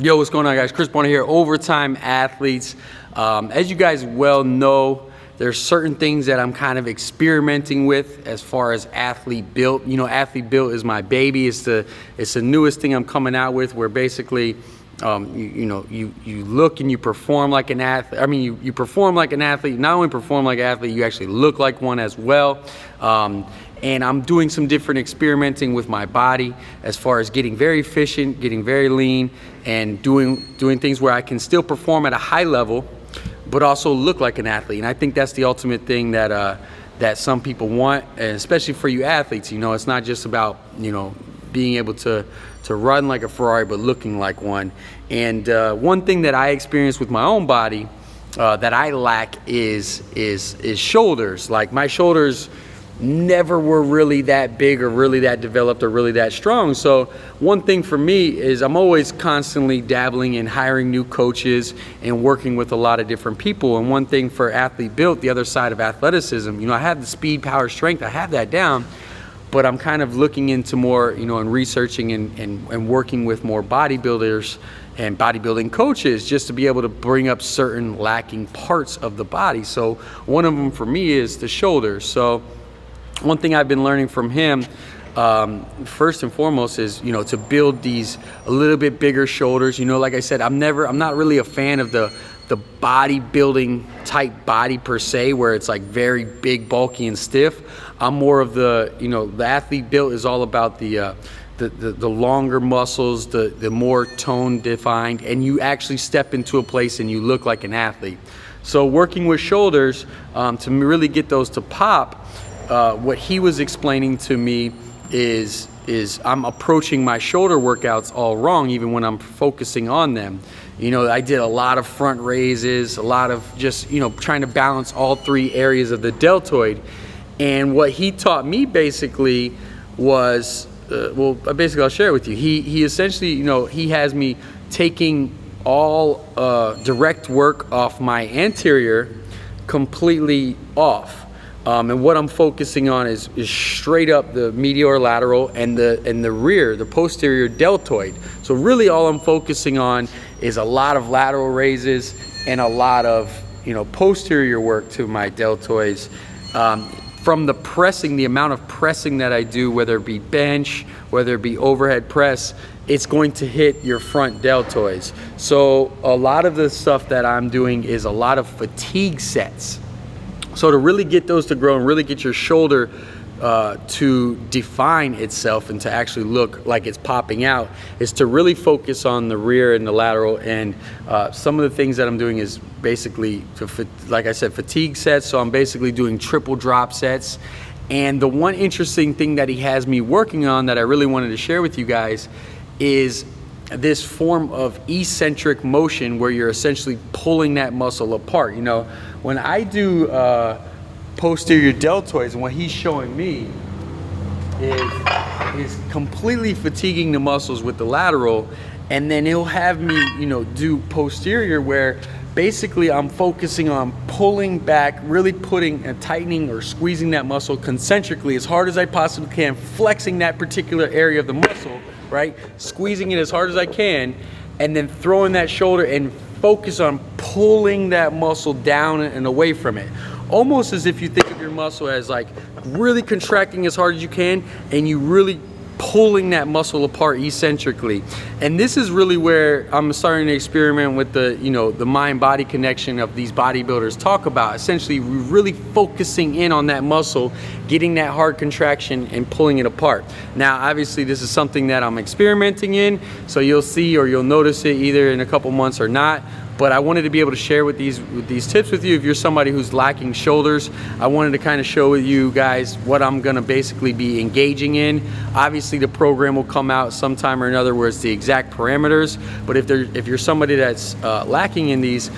Yo, what's going on, guys? Chris Bonner here, Overtime Athletes. As you guys well know, there's certain things that I'm kind of experimenting with as far as athlete built. You know, athlete built is my baby. It's the newest thing I'm coming out with, where basically you look and you perform like an athlete. I mean, you perform like an athlete. Not only perform like an athlete, you actually look like one as well. And I'm doing some different experimenting with my body as far as getting very efficient, getting very lean, and doing things where I can still perform at a high level, but also look like an athlete. And I think that's the ultimate thing that that some people want, and especially for you athletes. You know, it's not just about, you know, being able to run like a Ferrari, but looking like one. And one thing that I experienced with my own body that I lack is shoulders. Like, my shoulders never were really that big or really that developed or really that strong. So one thing for me is I'm always constantly dabbling in hiring new coaches and working with a lot of different people. And one thing for athlete built, the other side of athleticism, you know, I have the speed, power, strength, I have that down, but I'm kind of looking into more, you know, and researching and working with more bodybuilders and bodybuilding coaches, just to be able to bring up certain lacking parts of the body. So one of them for me is the shoulders. So one thing I've been learning from him, first and foremost, is, you know, to build these a little bit bigger shoulders. You know, like I said, I'm not really a fan of the bodybuilding type body per se, where it's like very big, bulky, and stiff. I'm more of the, you know, the athlete built is all about the longer muscles, the more tone defined, and you actually step into a place and you look like an athlete. So working with shoulders, to really get those to pop, what he was explaining to me is I'm approaching my shoulder workouts all wrong, even when I'm focusing on them. You know, I did a lot of front raises, a lot of just, you know, trying to balance all three areas of the deltoid. And what he taught me basically was, I'll share it with you. He essentially, you know, he has me taking all direct work off my anterior completely off. And what I'm focusing on is straight up the medial lateral and the rear, the posterior deltoid. So really all I'm focusing on is a lot of lateral raises and a lot of, you know, posterior work to my deltoids. From the pressing, the amount of pressing that I do, whether it be bench, whether it be overhead press, it's going to hit your front deltoids. So a lot of the stuff that I'm doing is a lot of fatigue sets. So to really get those to grow and really get your shoulder to define itself and to actually look like it's popping out, is to really focus on the rear and the lateral. And some of the things that I'm doing is basically, like I said, fatigue sets. So I'm basically doing triple drop sets. And the one interesting thing that he has me working on that I really wanted to share with you guys is this form of eccentric motion, where you're essentially pulling that muscle apart. You know, when I do posterior deltoids, and what he's showing me is completely fatiguing the muscles with the lateral, and then he'll have me, you know, do posterior, where basically I'm focusing on pulling back, really putting and tightening or squeezing that muscle concentrically as hard as I possibly can, flexing that particular area of the muscle, right? Squeezing it as hard as I can, and then throwing that shoulder and focus on pulling that muscle down and away from it. Almost as if you think of your muscle as like really contracting as hard as you can, and you really pulling that muscle apart eccentrically. And this is really where I'm starting to experiment with the, you know, the mind-body connection of these bodybuilders talk about. Essentially, really focusing in on that muscle, getting that hard contraction and pulling it apart. Now, obviously, this is something that I'm experimenting in, so you'll see, or you'll notice it either in a couple months or not. But I wanted to be able to share with these tips with you. If you're somebody who's lacking shoulders, I wanted to kind of show you guys what I'm gonna basically be engaging in. Obviously, the program will come out sometime or another where it's the exact parameters. But if you're somebody that's lacking in these,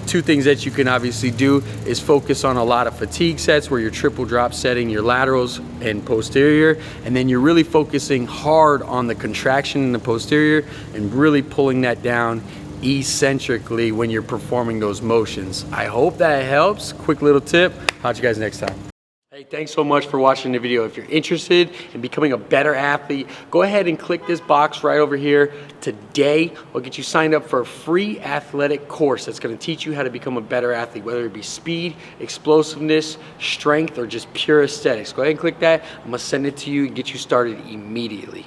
two things that you can obviously do is focus on a lot of fatigue sets, where you're triple drop setting your laterals and posterior, and then you're really focusing hard on the contraction in the posterior and really pulling that down eccentrically when you're performing those motions. I hope that helps. Quick little tip. Catch you guys next time. Hey Hey, thanks so much for watching the video. If you're interested in becoming a better athlete, go ahead and click this box right over here. Today, we'll get you signed up for a free athletic course that's going to teach you how to become a better athlete, whether it be speed, explosiveness, strength, or just pure aesthetics. Go ahead and click that. I'm going to send it to you and get you started immediately.